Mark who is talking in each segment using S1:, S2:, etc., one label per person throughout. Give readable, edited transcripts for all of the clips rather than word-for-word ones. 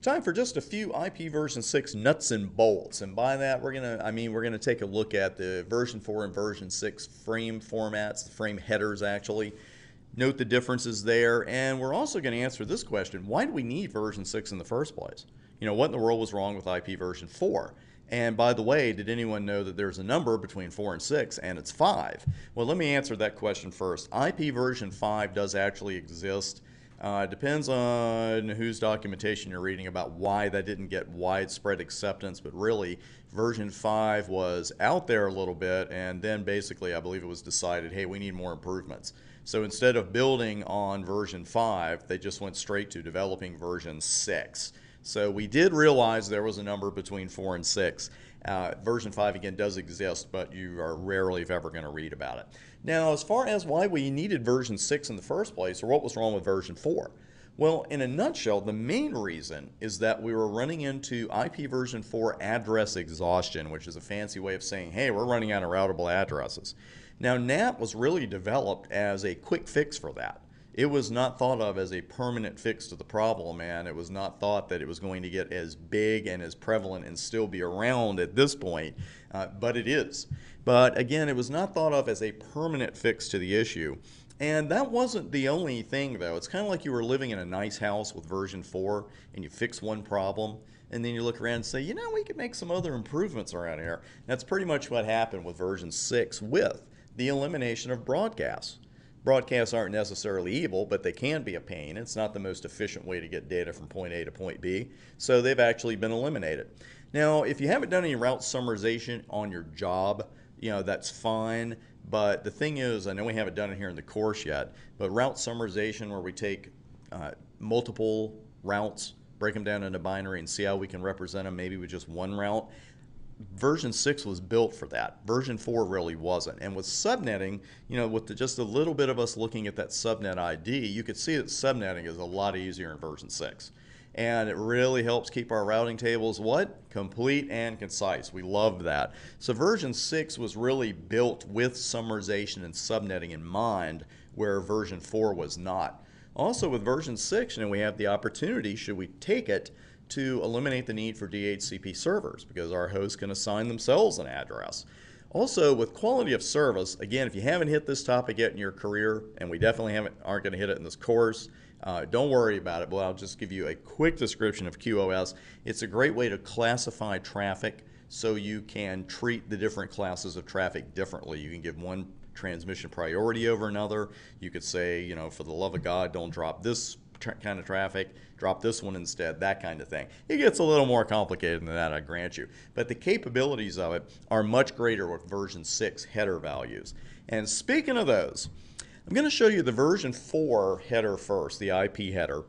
S1: Time for just a few IP version 6 nuts and bolts. And by that, we're gonna take a look at the version 4 and version 6 frame formats, the frame headers actually. Note the differences there, and we're also going to answer this question: why do we need version 6 in the first place? What in the world was wrong with IP version 4? And by the way, did anyone know that there's a number between 4 and 6 and it's 5? Well, let me answer that question first. IP version 5 does actually exist. It depends on whose documentation you're reading about why that didn't get widespread acceptance, but really, version 5 was out there a little bit, and then basically, I believe it was decided, hey, we need more improvements. So instead of building on version 5, they just went straight to developing version 6. So we did realize there was a number between 4 and 6. Version 5 again does exist, but you are rarely if ever going to read about it. Now, as far as why we needed version 6 in the first place, or what was wrong with version 4, well, in a nutshell, the main reason is that we were running into IP version 4 address exhaustion, which is a fancy way of saying, hey, we're running out of routable addresses. Now, NAT was really developed as a quick fix for that. It was not thought of as a permanent fix to the problem, and it was not thought that it was going to get as big and as prevalent and still be around at this point, but it is. But again, it was not thought of as a permanent fix to the issue. And that wasn't the only thing, though. It's kind of like you were living in a nice house with version 4 and you fix one problem, and then you look around and say, we could make some other improvements around here. That's pretty much what happened with version 6 with the elimination of broadcasts. Broadcasts aren't necessarily evil, but they can be a pain. It's not the most efficient way to get data from point A to point B, so they've actually been eliminated. Now, if you haven't done any route summarization on your job, that's fine. But the thing is, I know we haven't done it here in the course yet, but route summarization where we take multiple routes, break them down into binary, and see how we can represent them maybe with just one route. Version 6 was built for that. Version 4 really wasn't. And with subnetting, with just a little bit of us looking at that subnet ID, you could see that subnetting is a lot easier in version 6. And it really helps keep our routing tables what? Complete and concise. We love that. So version 6 was really built with summarization and subnetting in mind, where version 4 was not. Also with version 6, we have the opportunity, should we take it, to eliminate the need for DHCP servers because our hosts can assign themselves an address. Also, with quality of service, again, if you haven't hit this topic yet in your career, and we definitely aren't going to hit it in this course, don't worry about it, but I'll just give you a quick description of QoS. It's a great way to classify traffic so you can treat the different classes of traffic differently. You can give one transmission priority over another. You could say, for the love of God, don't drop this kind of traffic, drop this one instead, that kind of thing. It gets a little more complicated than that, I grant you. But the capabilities of it are much greater with version 6 header values. And speaking of those, I'm going to show you the version 4 header first, the IP header.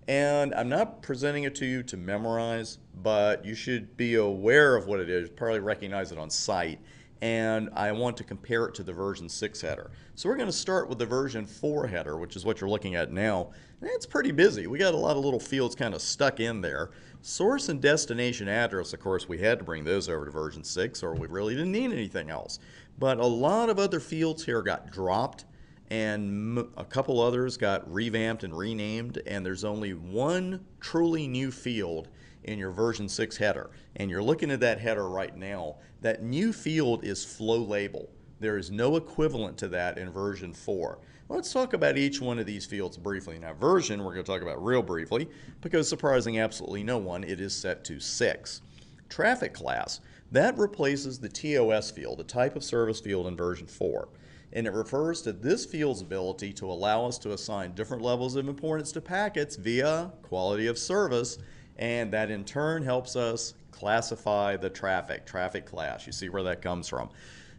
S1: And I'm not presenting it to you to memorize, but you should be aware of what it is, probably recognize it on sight. And I want to compare it to the version 6 header. So we're going to start with the version 4 header, which is what you're looking at now. And it's pretty busy. We got a lot of little fields kind of stuck in there. Source and destination address, of course, we had to bring those over to version 6 or we really didn't need anything else. But a lot of other fields here got dropped, and a couple others got revamped and renamed, and there's only one truly new field in your version 6 header. And you're looking at that header right now. That new field is flow label. There is no equivalent to that in version 4. Let's talk about each one of these fields briefly. Now, version we're going to talk about real briefly because surprising absolutely no one, it is set to 6. Traffic class, that replaces the TOS field, the type of service field in version 4. And it refers to this field's ability to allow us to assign different levels of importance to packets via quality of service, and that in turn helps us classify the traffic class. You see where that comes from.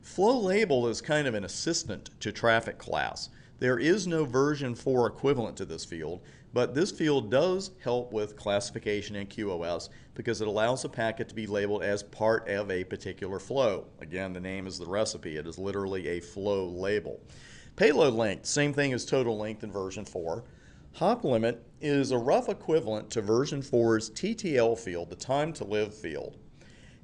S1: Flow label is kind of an assistant to traffic class. There is no version 4 equivalent to this field, but this field does help with classification and QoS because it allows a packet to be labeled as part of a particular flow. Again, the name is the recipe. It is literally a flow label. Payload length, same thing as total length in version 4. Hop limit is a rough equivalent to version 4's TTL field, the time to live field.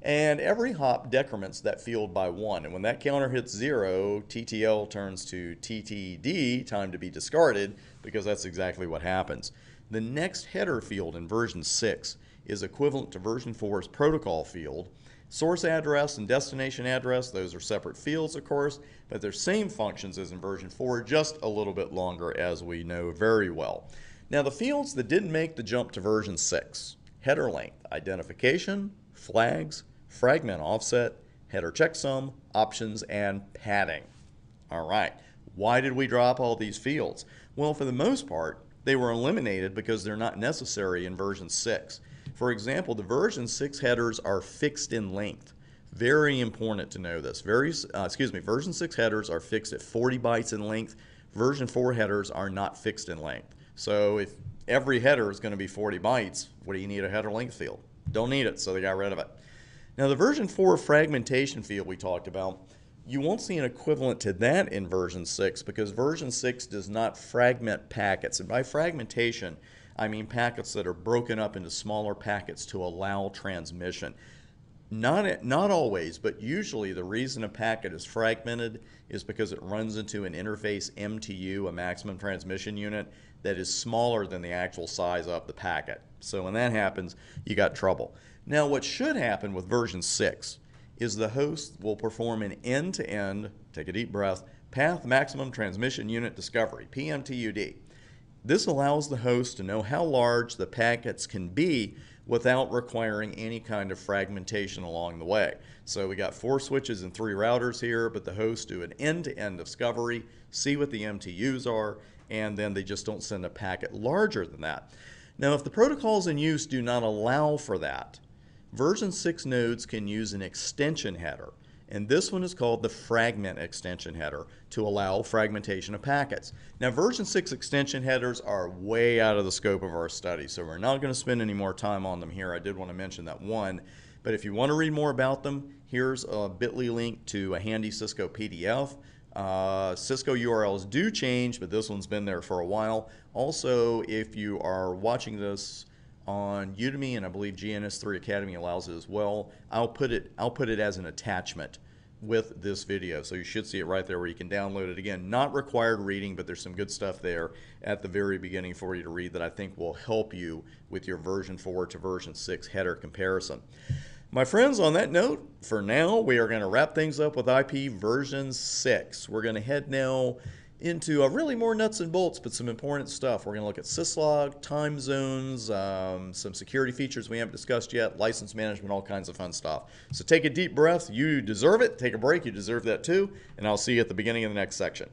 S1: And every hop decrements that field by 1. And when that counter hits 0, TTL turns to TTD, time to be discarded, because that's exactly what happens. The next header field in version 6 is equivalent to version 4's protocol field. Source address and destination address, those are separate fields, of course, but they're same functions as in version 4, just a little bit longer, as we know very well. Now, the fields that didn't make the jump to version 6, header length, identification, flags, fragment offset, header checksum, options, and padding. All right, why did we drop all these fields? Well, for the most part, they were eliminated because they're not necessary in version 6. For example, the version 6 headers are fixed in length. Very important to know this. Version 6 headers are fixed at 40 bytes in length. Version 4 headers are not fixed in length. So if every header is going to be 40 bytes, what do you need a header length field? Don't need it, so they got rid of it. Now, the version 4 fragmentation field we talked about, you won't see an equivalent to that in version 6 because version 6 does not fragment packets. And by fragmentation, I mean packets that are broken up into smaller packets to allow transmission. Not always, but usually the reason a packet is fragmented is because it runs into an interface MTU, a maximum transmission unit, that is smaller than the actual size of the packet. So when that happens, you got trouble. Now, what should happen with version 6 is the host will perform an end-to-end, take a deep breath, path maximum transmission unit discovery, PMTUD. This allows the host to know how large the packets can be without requiring any kind of fragmentation along the way. So we got 4 switches and 3 routers here, but the hosts do an end-to-end discovery, see what the MTUs are, and then they just don't send a packet larger than that. Now, if the protocols in use do not allow for that, version 6 nodes can use an extension header, and this one is called the fragment extension header to allow fragmentation of packets. Now, version 6 extension headers are way out of the scope of our study, so we're not going to spend any more time on them here. I did want to mention that one, but if you want to read more about them, here's a bit.ly link to a handy Cisco PDF. Cisco URLs do change, but this one's been there for a while. Also, if you are watching this on Udemy, and I believe GNS3 Academy allows it as well, I'll put it as an attachment with this video, so you should see it right there where you can download it. Again, not required reading, but there's some good stuff there at the very beginning for you to read that I think will help you with your version 4 to version 6 header comparison. My friends, on that note, for now, we are going to wrap things up with IP version 6. We're going to head now into really more nuts and bolts, but some important stuff. We're going to look at syslog, time zones, some security features we haven't discussed yet, license management, all kinds of fun stuff. So take a deep breath. You deserve it. Take a break. You deserve that too. And I'll see you at the beginning of the next section.